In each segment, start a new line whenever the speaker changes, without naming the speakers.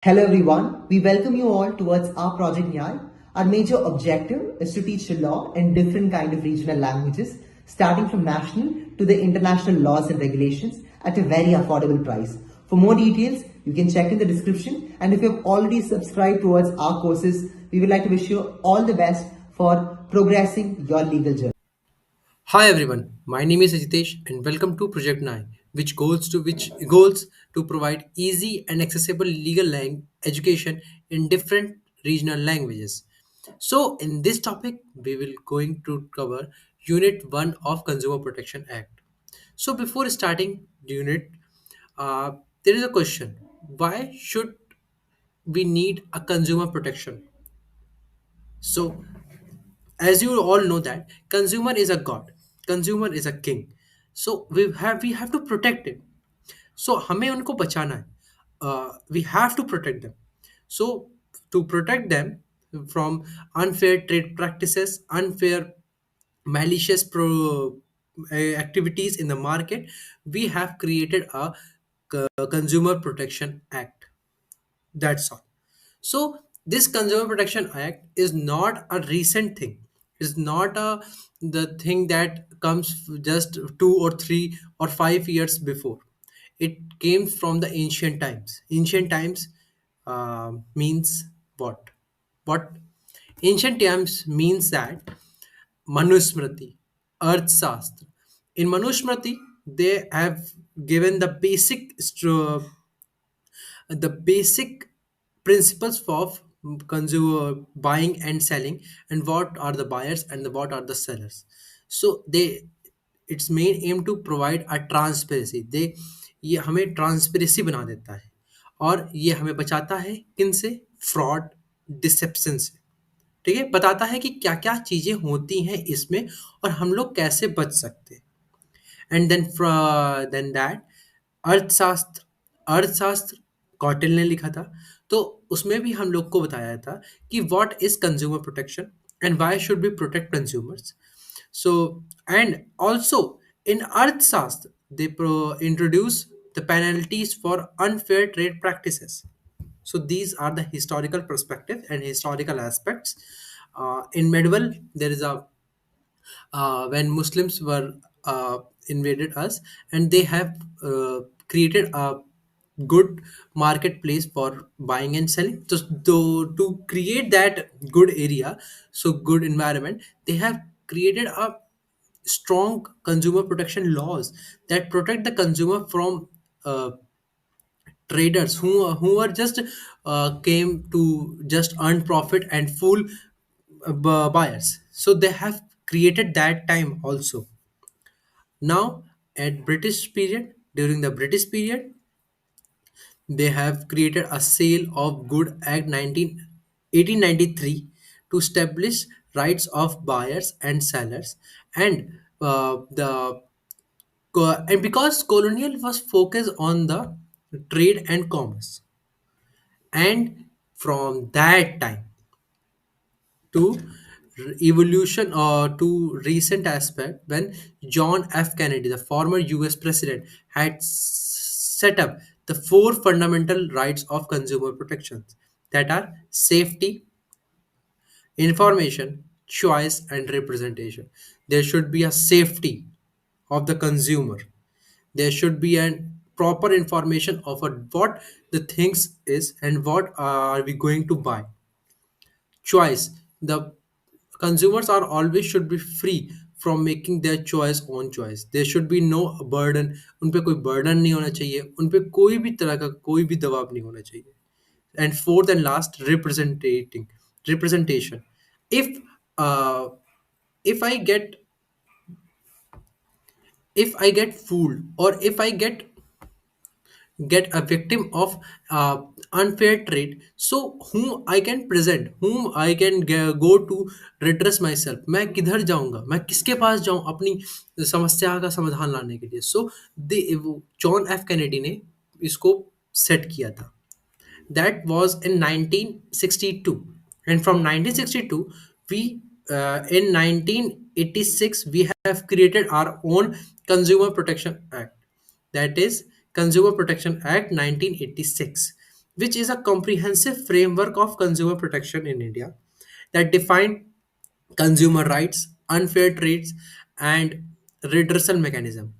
Hello everyone, we welcome you all towards our project Nyay. Our major objective is to teach the law in different kind of regional languages, starting from national to the international laws and regulations at a very affordable price. For more details, you can check in the description, and if you have already subscribed towards our courses, we would like to wish you all the best for progressing your legal journey.
Hi everyone, my name is Ajitesh and welcome to Project 9, which goals to provide easy and accessible education in different regional languages. So in this topic we will going to cover Unit 1 of Consumer Protection Act. So before starting the unit, uh, there is a question: why should we need a consumer protection? So as you all know that consumer is a god, consumer is a king. So we have to protect it. So हमें उनको बचाना है. We have to protect them. So to protect them from unfair trade practices, unfair malicious activities in the market, we have created a consumer protection act. That's all. So this Consumer Protection Act is not a recent thing. It's not the thing that comes just 2 or 3 or 5 years before. It came from the ancient times. Ancient times means what? What ancient times means that Manusmriti, Arthashastra. In Manusmriti, they have given the basic principles of consumer buying and selling, and what are the buyers and what are the sellers. So they, its main aim to provide a transparency. they ये हमें transparency बना देता है, और ये हमें बचाता है किन से? फ्रॉड, डिसेप्शन से. ठीक है, बताता है कि क्या क्या चीजें होती हैं इसमें और हम लोग कैसे बच सकते हैं. एंड देन दैट अर्थशास्त्र, अर्थशास्त्र कौटिल्य ने लिखा था. तो उसमें भी हम लोग को बताया था कि what is consumer protection and why should be protect consumers. So, and also in Arthashastra, they introduce the penalties for unfair trade practices. So these are the historical perspective and historical aspects. In medieval, there is a when Muslims were invaded us, and they have created a good marketplace for buying and selling. So to create that good area, so good environment, they have created a strong consumer protection laws that protect the consumer from uh, traders who are just came to just earn profit and fool buyers. So they have created that time also. Now at British period, during the British period, they have created a sale of good act 1893 to establish rights of buyers and sellers. And and because colonial was focused on the trade and commerce. And from that time to evolution, or to recent aspect, when John F. Kennedy, the former US president, had set up the four fundamental rights of consumer protections, that are safety, information, choice, and representation. There should be a safety of the consumer. There should be an proper information of what the things is and what are we going to buy. Choice, the consumers are always should be free from making their choice own choice. There should be no burden. उन पे कोई burden नहीं होना चाहिए, उन पे कोई भी तरह का कोई भी दबाव नहीं होना चाहिए. And fourth and last, representation. If uh, if i get if i get fooled, or if I get a victim of unfair trade, so whom I can present, whom I can go to redress myself, मैं किधर जाऊंगा, मैं किसके पास जाऊं अपनी समस्या का समाधान लाने के लिए. सो जॉन एफ कैनेडी ने इसको सेट किया था. That was in 1962, and from 1962 we in 1986 we have created our own Consumer Protection Act, that is Consumer Protection Act 1986. which is a comprehensive framework of consumer protection in India that define consumer rights, unfair trades, and redressal mechanism.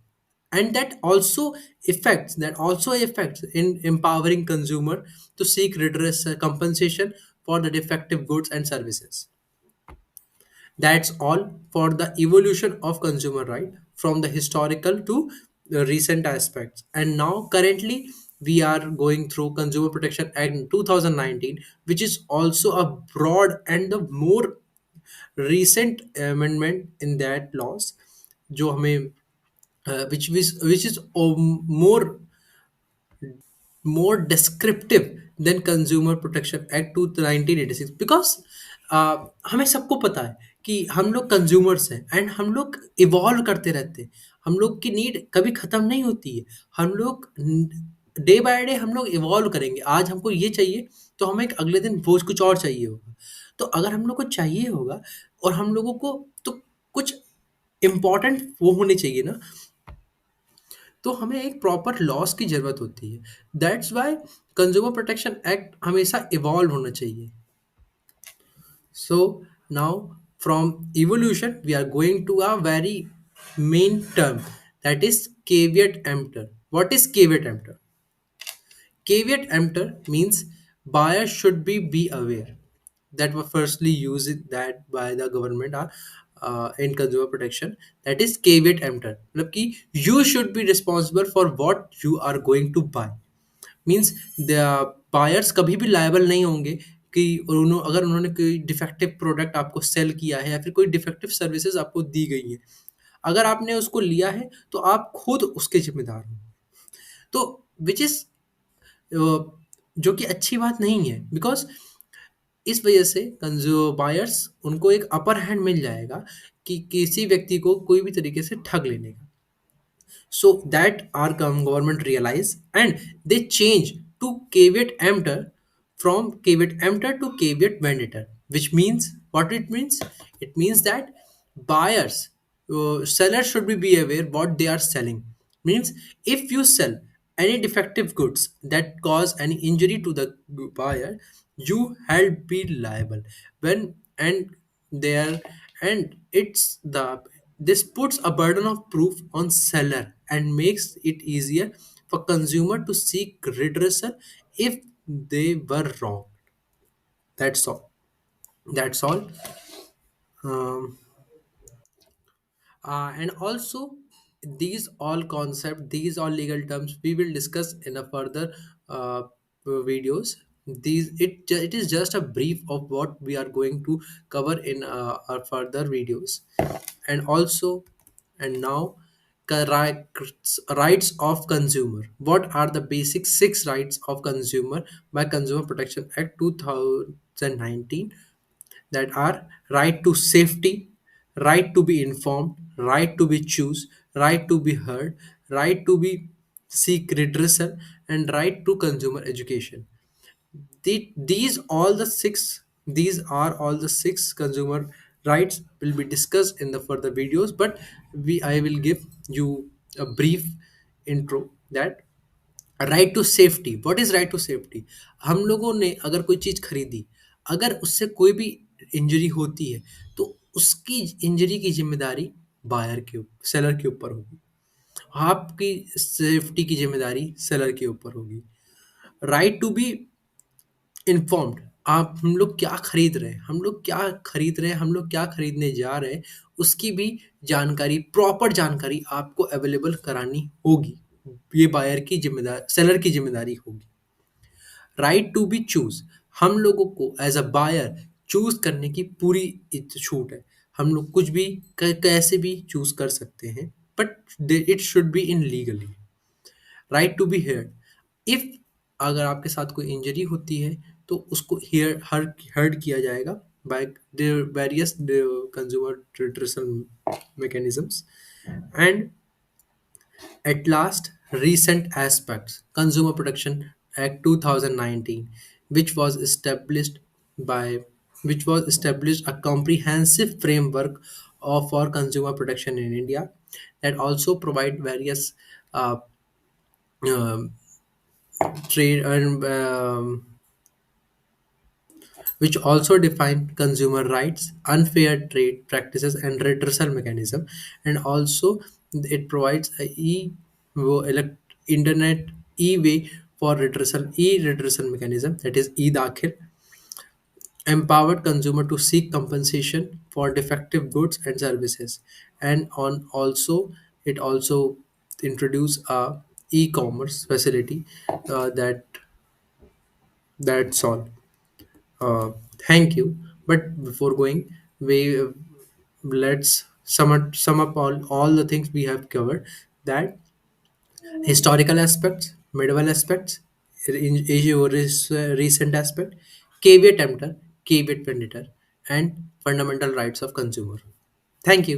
And that also affects in empowering consumer to seek redress compensation for the defective goods and services. That's all for the evolution of consumer right from the historical to the recent aspects. And now currently we are going through Consumer Protection Act in 2019, which is also a broad and the more recent amendment in that laws जो हमें which is more descriptive than Consumer Protection Act to 1986 because हमें सबको पता है कि हम लोग consumers हैं एंड हम लोग इवॉल्व करते रहते हैं। हम लोग की नीड कभी ख़त्म नहीं होती है। हम लोग डे बाय डे हम लोग इवॉल्व करेंगे। आज हमको ये चाहिए तो हमें एक अगले दिन वो कुछ और चाहिए होगा। तो अगर हम लोग को चाहिए होगा और हम लोगों को तो कुछ इम्पोर्टेंट वो होने चाहिए ना, तो हमें एक प्रॉपर लॉस की ज़रूरत होती है। That's why consumer protection act हमेशा इवॉल्व होना चाहिए। So now from evolution we are going to a very main term, that is caveat emptor. What is caveat emptor? Caveat emptor means buyer should be aware. That was firstly used that by the government in consumer protection. That is caveat emptor. मतलब कि you should be responsible for what you are going to buy. Means buyers कभी भी liable नहीं होंगे कि अगर उन्होंने कोई डिफेक्टिव प्रोडक्ट आपको सेल किया है या फिर कोई डिफेक्टिव सर्विसेज आपको दी गई है, अगर आपने उसको लिया है तो आप खुद उसके जिम्मेदार हो। तो विच इज जो कि अच्छी बात नहीं है बिकॉज इस वजह से बायर्स उनको एक अपर हैंड मिल जाएगा कि किसी व्यक्ति को कोई भी तरीके से ठग लेने का। So that our government realize and they change to caveat emptor from caveat emptor to caveat venditor, which means what it means? It means that buyers, sellers should be aware what they are selling. Means if you sell any defective goods that cause any injury to the buyer, you will be liable. When and there and it's the this puts a burden of proof on seller and makes it easier for consumer to seek redressal if they were wrong. That's all. That's all. Um, and also these all concept, these all legal terms we will discuss in a further videos. It is just a brief of what we are going to cover in our further videos. And also and now rights of consumer. What are the basic six rights of consumer by Consumer Protection Act 2019? That are right to safety, right to be informed, right to be choose, right to be heard, right to be seek redressal, and right to consumer education. These are all the six consumer rights will be discussed in the further videos, but we I will give you a brief intro that right to safety. What is right to safety? हम लोगों ने अगर कोई चीज़ खरीदी, अगर उससे कोई भी इंजरी होती है तो उसकी इंजरी की जिम्मेदारी बायर के सेलर के ऊपर होगी। आपकी सेफ्टी की जिम्मेदारी सेलर के ऊपर होगी। Right to be informed. आप हम लोग क्या खरीद रहे हैं, हम लोग क्या खरीद रहे हैं, हम लोग क्या खरीदने जा रहे हैं, उसकी भी जानकारी, प्रॉपर जानकारी आपको अवेलेबल करानी होगी। ये बायर की जिम्मेदारी, सेलर की जिम्मेदारी होगी। Right to be choose. हम लोगों को एज अ बायर चूज करने की पूरी छूट है। हम लोग कुछ भी कैसे भी चूज कर सकते हैं, but it should be in legally. Right to be heard. If अगर आपके साथ कोई इंजरी होती है तो उसको हर्ड किया जाएगा by various consumer redressal mechanisms. And at last, recent aspects. Consumer Protection Act 2019, which was established by which was established a comprehensive framework of for consumer protection in India that also provide various uh, um trade and which also define consumer rights, unfair trade practices, and redressal mechanism. And also, it provides a internet e-way for redressal mechanism, that is e-dakhil, empowered consumer to seek compensation for defective goods and services. And on also, it also introduce a e-commerce facility. That's all. uh, Thank you. But before going, we let's sum up all the things we have covered. That historical aspects, medieval aspects, recent aspect, caveat emptor, caveat venditor, and fundamental rights of consumer. Thank you.